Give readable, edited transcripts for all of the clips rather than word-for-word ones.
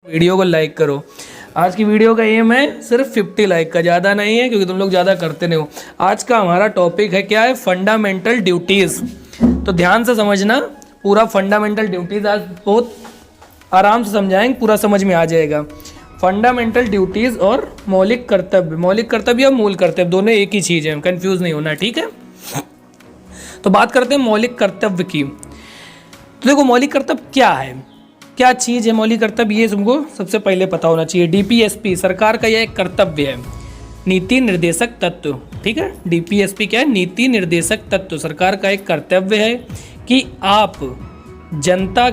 Video को like करो। आज की वीडियो का एम है सिर्फ 50 लाइक का, ज़्यादा नहीं है क्योंकि तुम लोग ज़्यादा करते नहीं हो। आज का हमारा टॉपिक है क्या है, फंडामेंटल ड्यूटीज़। तो ध्यान से समझना, पूरा फंडामेंटल ड्यूटीज़ आज बहुत आराम से समझाएंगे, पूरा समझ में आ जाएगा। फंडामेंटल ड्यूटीज़ और मौलिक कर्तव्य, मौलिक कर्तव्य और मूल कर्तव्य दोनों एक ही चीज़ है, कंफ्यूज नहीं होना, ठीक है। तो बात करते हैं मौलिक कर्तव्य की। तो देखो मौलिक कर्तव्य क्या है, क्या चीज़ है मौलिक कर्तव्य, ये तुमको सबसे पहले पता होना चाहिए। डीपीएसपी सरकार का यह एक कर्तव्य है, नीति निर्देशक तत्व, ठीक है। डीपीएसपी क्या है, नीति निर्देशक तत्व। सरकार का एक कर्तव्य है कि आप जनता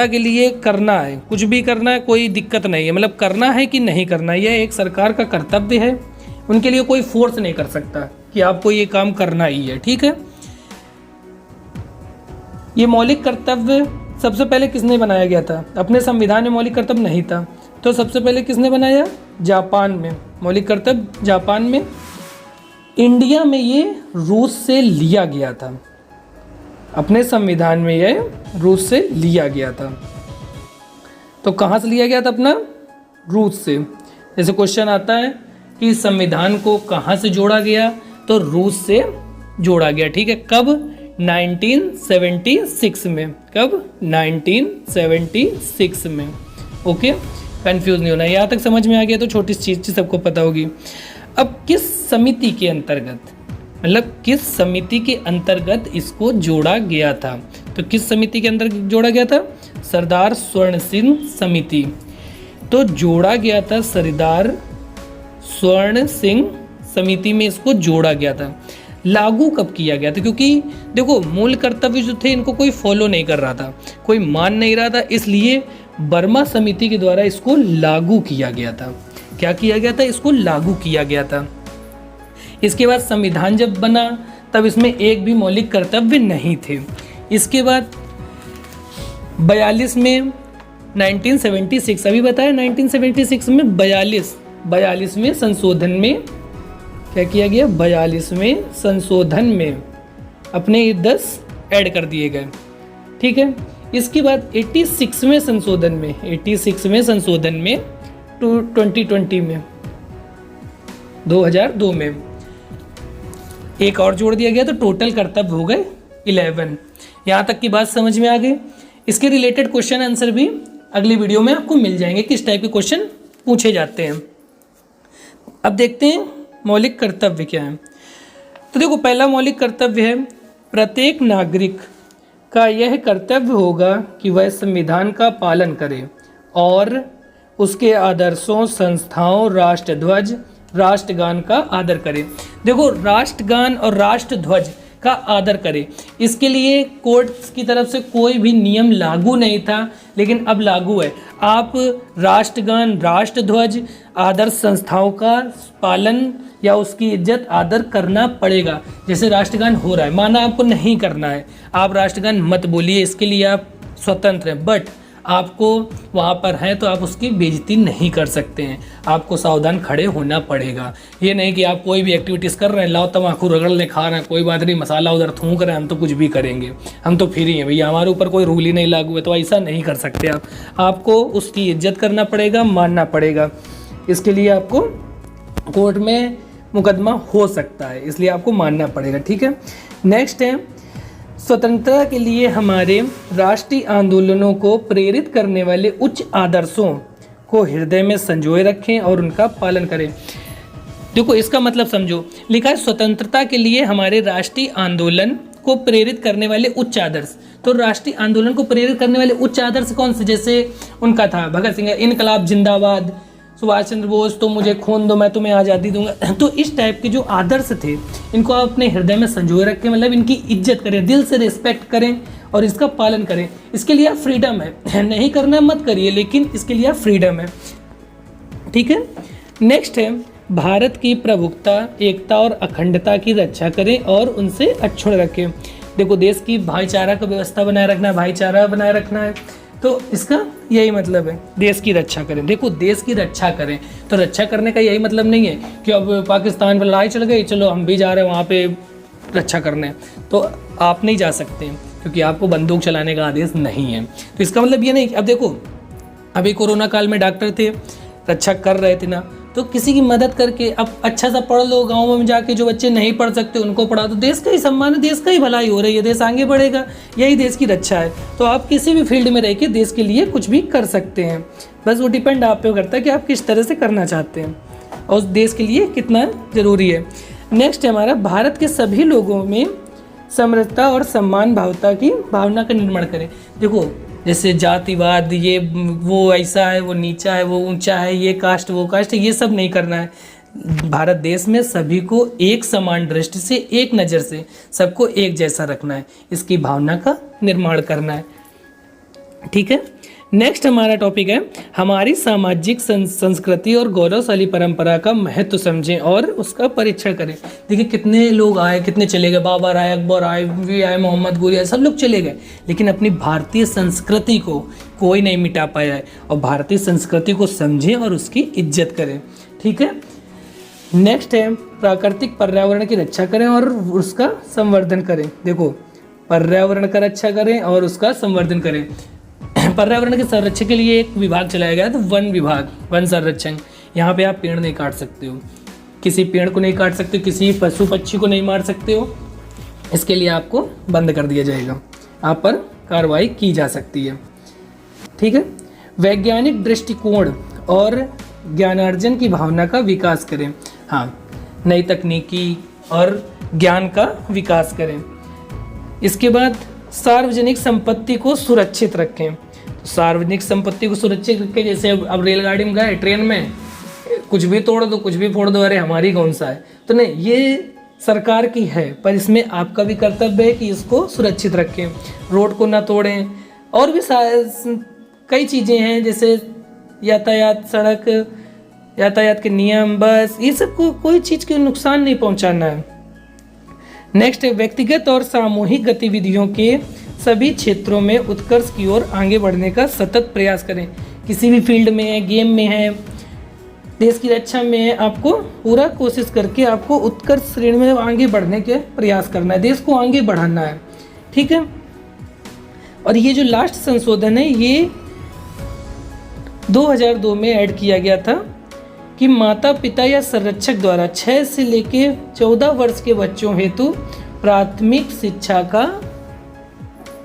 के लिए करना है, कुछ भी करना है, कोई दिक्कत नहीं है, मतलब करना है कि नहीं करना है, यह एक सरकार का कर्तव्य है। उनके लिए कोई फोर्स नहीं कर सकता कि आपको ये काम करना ही है, ठीक है। ये मौलिक कर्तव्य सबसे पहले किसने बनाया गया था? अपने संविधान में मौलिक कर्तव्य नहीं था, तो सबसे पहले किसने बनाया? जापान में। मौलिक कर्तव्य जापान में। इंडिया में ये रूस से लिया गया था, अपने संविधान में ये रूस से लिया गया था। तो कहाँ से लिया गया था अपना? रूस से। जैसे क्वेश्चन आता है कि संविधान को कहाँ से जोड़ा गया, तो रूस से जोड़ा गया, ठीक है। कब? 1976 में। कब? 1976 में। ओके, कंफ्यूज नहीं होना, यहाँ तक समझ में आ गया तो छोटी चीज़ सबको पता होगी। अब किस समिति के अंतर्गत, मतलब किस समिति के अंतर्गत इसको जोड़ा गया था? तो किस समिति के अंतर्गत जोड़ा गया था? सरदार स्वर्ण सिंह समिति। तो जोड़ा गया था सरदार स्वर्ण सिंह समिति में, इसको जोड़ा गया था। लागू कब किया गया था? क्योंकि देखो मूल कर्तव्य जो थे इनको कोई फॉलो नहीं कर रहा था, कोई मान नहीं रहा था, इसलिए बर्मा समिति के द्वारा इसको लागू किया गया था। क्या किया गया था? इसको लागू किया गया था। इसके बाद संविधान जब बना तब इसमें एक भी मौलिक कर्तव्य नहीं थे। इसके बाद 42 में 1976, अभी बताया 1976 में 42वें संशोधन में क्या किया गया? 42वें संशोधन में अपने 10 ऐड कर दिए गए, ठीक है। इसके बाद 86वें संशोधन में 2020 में 2002 में एक और जोड़ दिया गया, तो टोटल कर्तव्य हो गए 11। यहाँ तक की बात समझ में आ गई। इसके रिलेटेड क्वेश्चन आंसर भी अगली वीडियो में आपको मिल जाएंगे, किस टाइप के क्वेश्चन पूछे जाते हैं। अब देखते हैं मौलिक कर्तव्य क्या है। तो देखो पहला मौलिक कर्तव्य है, प्रत्येक नागरिक का यह कर्तव्य होगा कि वह संविधान का पालन करे और उसके आदर्शों, संस्थाओं, राष्ट्रध्वज, राष्ट्रगान का आदर करे। देखो राष्ट्रगान और राष्ट्रध्वज का आदर करे, इसके लिए कोर्ट की तरफ से कोई भी नियम लागू नहीं था, लेकिन अब लागू है। आप राष्ट्रगान, राष्ट्रध्वज, आदर्श संस्थाओं का पालन या उसकी इज्जत आदर करना पड़ेगा। जैसे राष्ट्रगान हो रहा है, माना आपको नहीं करना है, आप राष्ट्रगान मत बोलिए, इसके लिए आप स्वतंत्र हैं, बट आपको वहाँ पर है तो आप उसकी बेइज्जती नहीं कर सकते हैं, आपको सावधान खड़े होना पड़ेगा। ये नहीं कि आप कोई भी एक्टिविटीज़ कर रहे हैं, लाओ तम्बाकू रगड़ ले, खा रहे हैं, कोई बात नहीं, मसाला उधर थूक रहे हैं, हम तो कुछ भी करेंगे, हम तो फ्री हैं भैया, हमारे ऊपर कोई रूल ही नहीं लागू है, तो ऐसा नहीं कर सकते आप। आपको उसकी इज्जत करना पड़ेगा, मानना पड़ेगा। इसके लिए आपको कोर्ट में मुकदमा हो सकता है, इसलिए आपको मानना पड़ेगा, ठीक है। नेक्स्ट है, स्वतंत्रता के लिए हमारे राष्ट्रीय आंदोलनों को प्रेरित करने वाले उच्च आदर्शों को हृदय में संजोए रखें और उनका पालन करें। देखो इसका मतलब समझो, लिखा है स्वतंत्रता के लिए हमारे राष्ट्रीय आंदोलन को प्रेरित करने वाले उच्च आदर्श। तो राष्ट्रीय आंदोलन को प्रेरित करने वाले उच्च आदर्श कौन से? जैसे उनका था भगत सिंह, इनकलाब जिंदाबाद, सुभाष चंद्र बोस, तो मुझे खून दो मैं तुम्हें आज़ादी दूंगा। तो इस टाइप के जो आदर्श थे इनको आप अपने हृदय में संजोए रखें, मतलब इनकी इज्जत करें, दिल से रिस्पेक्ट करें और इसका पालन करें। इसके लिए आप फ्रीडम है, नहीं करना मत करिए, लेकिन इसके लिए आप फ्रीडम है, ठीक है। नेक्स्ट है, भारत की प्रभुत्ता, एकता और अखंडता की रक्षा करें और उनसे अक्षुण्ण रखें। देखो देश की भाईचारा का व्यवस्था बनाए रखना है, भाईचारा बनाए रखना है, तो इसका यही मतलब है, देश की रक्षा करें। देखो देश की रक्षा करें, तो रक्षा करने का यही मतलब नहीं है कि अब पाकिस्तान पर लड़ाई चल गई, चलो हम भी जा रहे हैं वहाँ पे रक्षा करने, तो आप नहीं जा सकते हैं। क्योंकि आपको बंदूक चलाने का आदेश नहीं है। तो इसका मतलब ये नहीं, अब देखो अभी कोरोना काल में डॉक्टर थे, रक्षा कर रहे थे ना, तो किसी की मदद करके अब अच्छा सा पढ़ लो, गाँव में जाके जो बच्चे नहीं पढ़ सकते उनको पढ़ा दो, देश का ही सम्मान है, देश का ही भलाई हो रही है, देश आगे बढ़ेगा, यही देश की रक्षा है। तो आप किसी भी फील्ड में रह के देश के लिए कुछ भी कर सकते हैं, बस वो डिपेंड आप पे करता है कि आप किस तरह से करना चाहते हैं और उस देश के लिए कितना ज़रूरी है। नेक्स्ट है हमारा, भारत के सभी लोगों में समरसता और सम्मान भावता की भावना का निर्माण करें। देखो जैसे जातिवाद, ये वो ऐसा है, वो नीचा है, वो ऊंचा है, ये कास्ट वो कास्ट, ये सब नहीं करना है। भारत देश में सभी को एक समान दृष्टि से, एक नज़र से सबको एक जैसा रखना है, इसकी भावना का निर्माण करना है। ठीक है, नेक्स्ट हमारा टॉपिक है, हमारी सामाजिक संस्कृति और गौरवशाली परंपरा का महत्व समझें और उसका परीक्षण करें। देखिए कितने लोग आए, कितने चले गए, बाबर आए, अकबर आए, भी आए, मोहम्मद गोरी आए, सब लोग चले गए, लेकिन अपनी भारतीय संस्कृति को कोई नहीं मिटा पाया है। और भारतीय संस्कृति को समझें और उसकी इज्जत करें। ठीक है, नेक्स्ट है, प्राकृतिक पर्यावरण की रक्षा करें और उसका संवर्धन करें। देखो पर्यावरण का रक्षा करें और उसका संवर्धन करें। पर्यावरण के संरक्षण के लिए एक विभाग चलाया गया, तो वन विभाग, वन संरक्षण। यहाँ पे आप पेड़ नहीं काट सकते हो, किसी पेड़ को नहीं काट सकते हो, किसी पशु पक्षी को नहीं मार सकते हो, इसके लिए आपको बंद कर दिया जाएगा, आप पर कार्रवाई की जा सकती है। ठीक है, वैज्ञानिक दृष्टिकोण और ज्ञानार्जन की भावना का विकास करें। हाँ, नई तकनीकी और ज्ञान का विकास करें। इसके बाद सार्वजनिक संपत्ति को सुरक्षित रखें। तो सार्वजनिक संपत्ति को सुरक्षित रखें, जैसे अब रेलगाड़ी में गए, ट्रेन में कुछ भी तोड़ दो, कुछ भी फोड़ दो, अरे हमारी कौन सा है, तो नहीं, ये सरकार की है, पर इसमें आपका भी कर्तव्य है कि इसको सुरक्षित रखें, रोड को ना तोड़ें। और भी कई चीज़ें हैं, जैसे यातायात, सड़क यातायात के नियम, बस ये सब को कोई चीज़ के नुकसान नहीं पहुंचाना है। नेक्स्ट है, व्यक्तिगत और सामूहिक गतिविधियों के सभी क्षेत्रों में उत्कर्ष की ओर आगे बढ़ने का सतत प्रयास करें। किसी भी फील्ड में है, गेम में है, देश की रक्षा में है, आपको पूरा कोशिश करके आपको उत्कर्ष श्रेणी में आगे बढ़ने के प्रयास करना है, देश को आगे बढ़ाना है। ठीक है, और ये जो लास्ट संशोधन है ये 2002 में ऐड किया गया था कि माता पिता या संरक्षक द्वारा 6 से लेके 14 वर्ष के बच्चों हेतु प्राथमिक शिक्षा का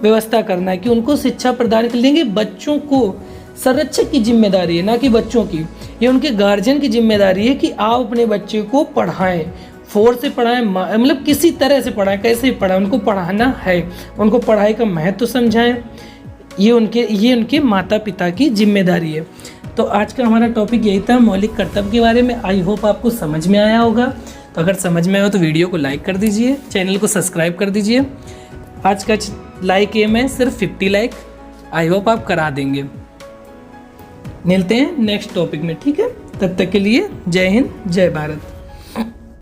व्यवस्था करना है, कि उनको शिक्षा प्रदान कर लेंगे। बच्चों को संरक्षक की जिम्मेदारी है, ना कि बच्चों की, ये उनके गार्जियन की जिम्मेदारी है कि आप अपने बच्चे को पढ़ाएं, फोर्स से पढ़ाएं, मतलब किसी तरह से पढ़ाएं, कैसे पढ़ाएं, उनको पढ़ाना है, उनको पढ़ाई का महत्व समझाएं, ये उनके माता पिता की जिम्मेदारी है। तो आज का हमारा टॉपिक यही था, मौलिक कर्तव्य के बारे में। आई होप आपको समझ में आया होगा। तो अगर समझ में आया हो तो वीडियो को लाइक कर दीजिए, चैनल को सब्सक्राइब कर दीजिए। आज का लाइक एम है सिर्फ 50 लाइक, आई होप आप करा देंगे। मिलते हैं नेक्स्ट टॉपिक में, ठीक है, तब तक के लिए जय हिंद, जय भारत।